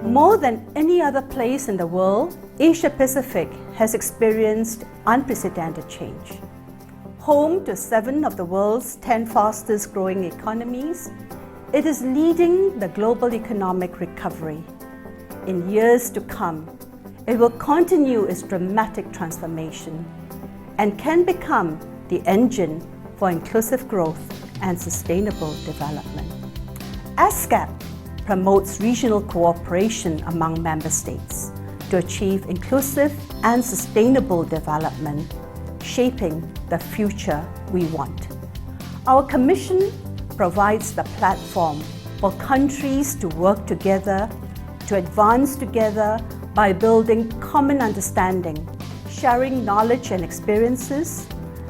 More than any other place in the world, Asia-Pacific has experienced unprecedented change. Home to 7 of the world's 10 fastest growing economies, it is leading the global economic recovery. In years to come, it will continue its dramatic transformation and can become the engine for inclusive growth and sustainable development. ESCAP promotes regional cooperation among member states to achieve inclusive and sustainable development, shaping the future we want. Our Commission provides the platform for countries to work together, to advance together by building common understanding, sharing knowledge and experiences,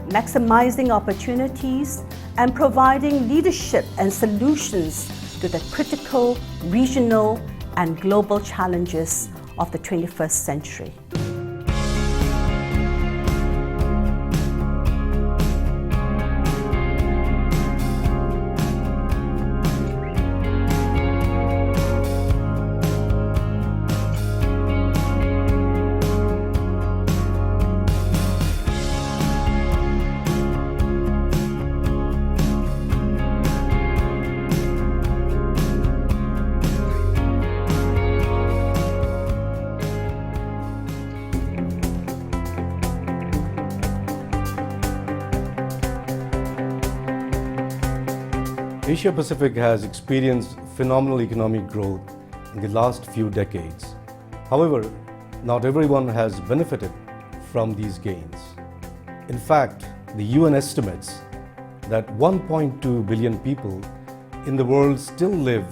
maximizing opportunities, and providing leadership and solutions to the critical regional and global challenges of the 21st century. Asia Pacific has experienced phenomenal economic growth in the last few decades. However, not everyone has benefited from these gains. In fact, the UN estimates that 1.2 billion people in the world still live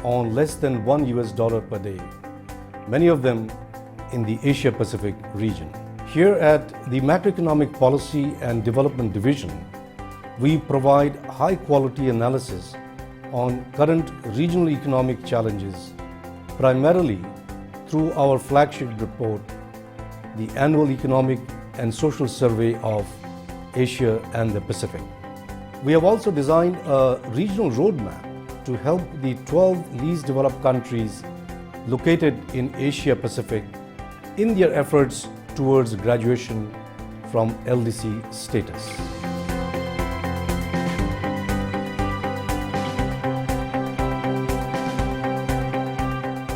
on less than $1 per day, many of them in the Asia Pacific region. Here at the Macroeconomic Policy and Development Division, we provide high-quality analysis on current regional economic challenges, primarily through our flagship report, the Annual Economic and Social Survey of Asia and the Pacific. We have also designed a regional roadmap to help the 12 least developed countries located in Asia Pacific in their efforts towards graduation from LDC status.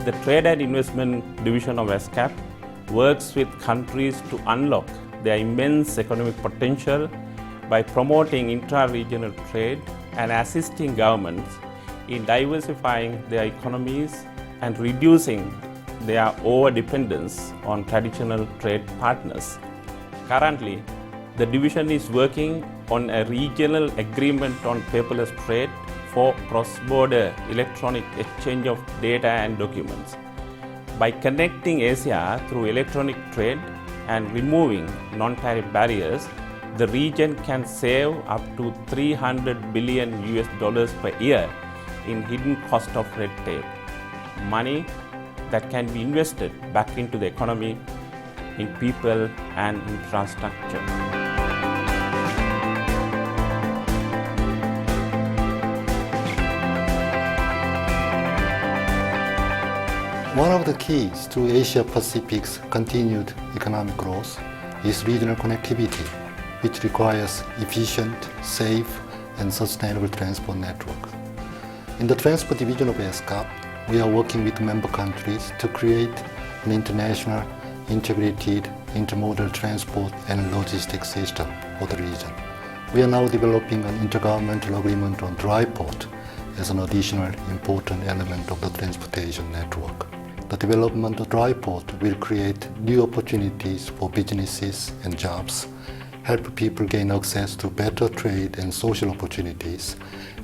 The Trade and Investment Division of ESCAP works with countries to unlock their immense economic potential by promoting intra-regional trade and assisting governments in diversifying their economies and reducing their over-dependence on traditional trade partners. Currently, the division is working on a regional agreement on paperless trade for cross-border electronic exchange of data and documents. By connecting Asia through electronic trade and removing non-tariff barriers, the region can save up to $300 billion per year in hidden cost of red tape, money that can be invested back into the economy, in people and infrastructure. One of the keys to Asia-Pacific's continued economic growth is regional connectivity, which requires efficient, safe, and sustainable transport network. In the Transport Division of ESCAP, we are working with member countries to create an international, integrated, intermodal transport and logistics system for the region. We are now developing an intergovernmental agreement on dry port as an additional important element of the transportation network. The development of dry port will create new opportunities for businesses and jobs, help people gain access to better trade and social opportunities,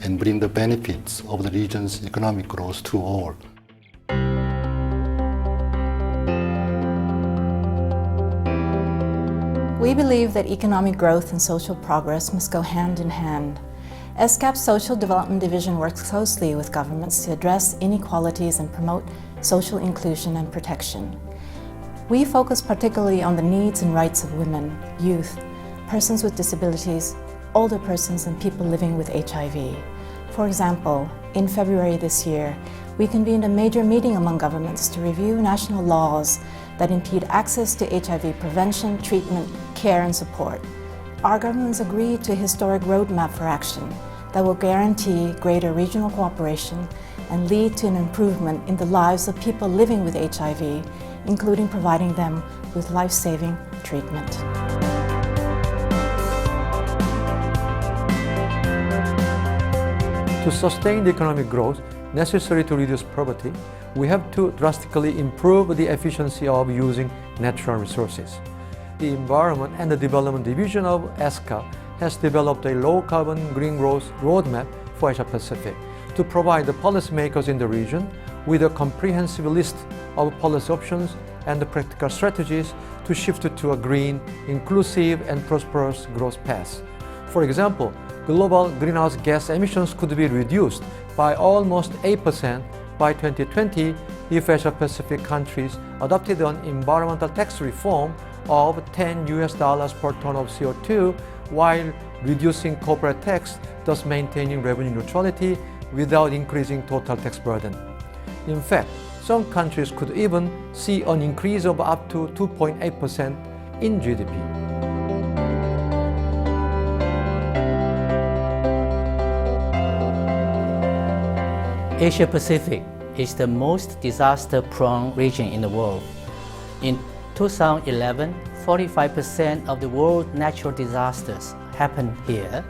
and bring the benefits of the region's economic growth to all. We believe that economic growth and social progress must go hand in hand. ESCAP's Social Development Division works closely with governments to address inequalities and promote social inclusion and protection. We focus particularly on the needs and rights of women, youth, persons with disabilities, older persons, and people living with HIV. For example, in February this year, we convened a major meeting among governments to review national laws that impede access to HIV prevention, treatment, care, and support. Our governments agreed to a historic roadmap for action that will guarantee greater regional cooperation and lead to an improvement in the lives of people living with HIV, including providing them with life-saving treatment. To sustain the economic growth necessary to reduce poverty, we have to drastically improve the efficiency of using natural resources. The Environment and the Development Division of ASIA has developed a low-carbon green growth roadmap for Asia Pacific to provide the policymakers in the region with a comprehensive list of policy options and the practical strategies to shift to a green, inclusive, and prosperous growth path. For example, global greenhouse gas emissions could be reduced by almost 8% by 2020 if Asia Pacific countries adopted an environmental tax reform of $10 per ton of CO2 while reducing corporate tax, thus maintaining revenue neutrality without increasing total tax burden. In fact, some countries could even see an increase of up to 2.8% in GDP. Asia Pacific is the most disaster-prone region in the world. In 2011, 45% of the world's natural disasters happened here,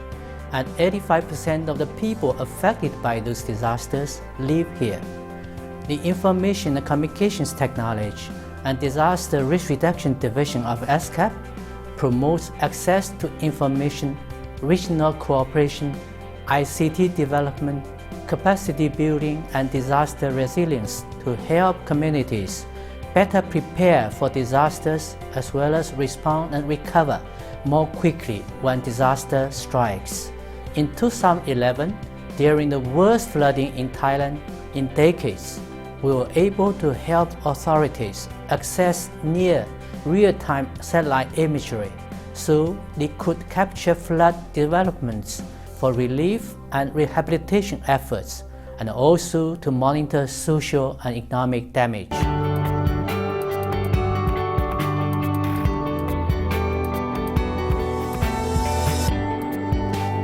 and 85% of the people affected by those disasters live here. The Information and Communications Technology and Disaster Risk Reduction Division of ESCAP promotes access to information, regional cooperation, ICT development, capacity building, and disaster resilience to help communities better prepare for disasters as well as respond and recover more quickly when disaster strikes. In 2011, during the worst flooding in Thailand in decades, we were able to help authorities access near real-time satellite imagery so they could capture flood developments for relief and rehabilitation efforts, and also to monitor social and economic damage.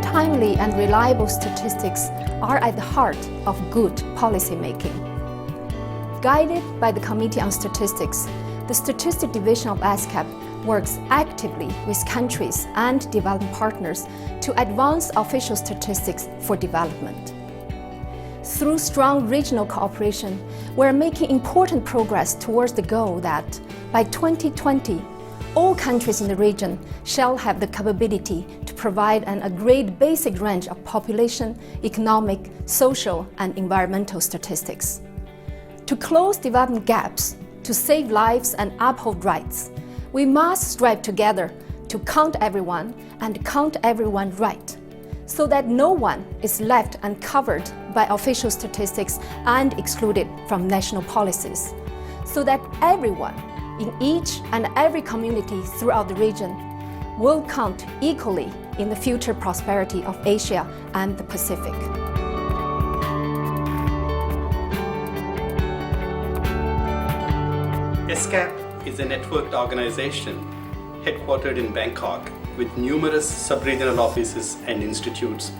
Timely and reliable statistics are at the heart of good policy making. Guided by the Committee on Statistics, the Statistics Division of ASIA works actively with countries and development partners to advance official statistics for development. Through strong regional cooperation, we're making important progress towards the goal that by 2020, all countries in the region shall have the capability to provide an agreed basic range of population, economic, social, and environmental statistics. To close development gaps, to save lives and uphold rights, we must strive together to count everyone and count everyone right, so that no one is left uncovered by official statistics and excluded from national policies, so that everyone in each and every community throughout the region will count equally in the future prosperity of Asia and the Pacific. ESCAP is a networked organization headquartered in Bangkok with numerous sub-regional offices and institutes,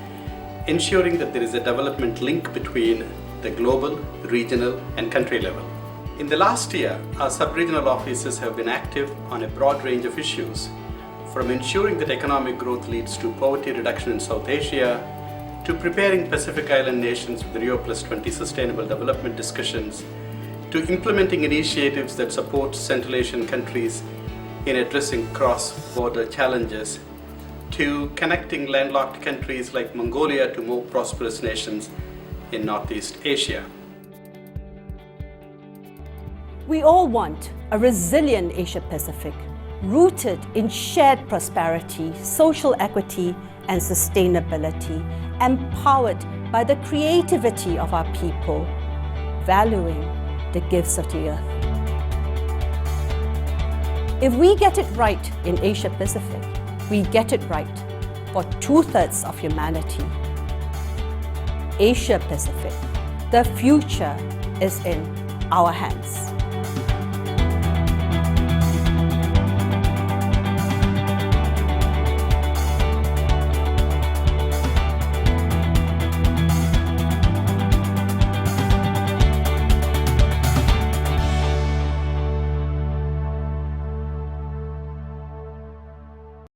ensuring that there is a development link between the global, regional, and country level. In the last year, our sub-regional offices have been active on a broad range of issues, from ensuring that economic growth leads to poverty reduction in South Asia, to preparing Pacific Island nations with Rio +20 sustainable development discussions, to implementing initiatives that support Central Asian countries in addressing cross-border challenges, to connecting landlocked countries like Mongolia to more prosperous nations in Northeast Asia. We all want a resilient Asia-Pacific, rooted in shared prosperity, social equity, and sustainability, empowered by the creativity of our people, valuing the gifts of the earth. If we get it right in Asia-Pacific, we get it right for 2/3 of humanity. Asia-Pacific, The future is in our hands.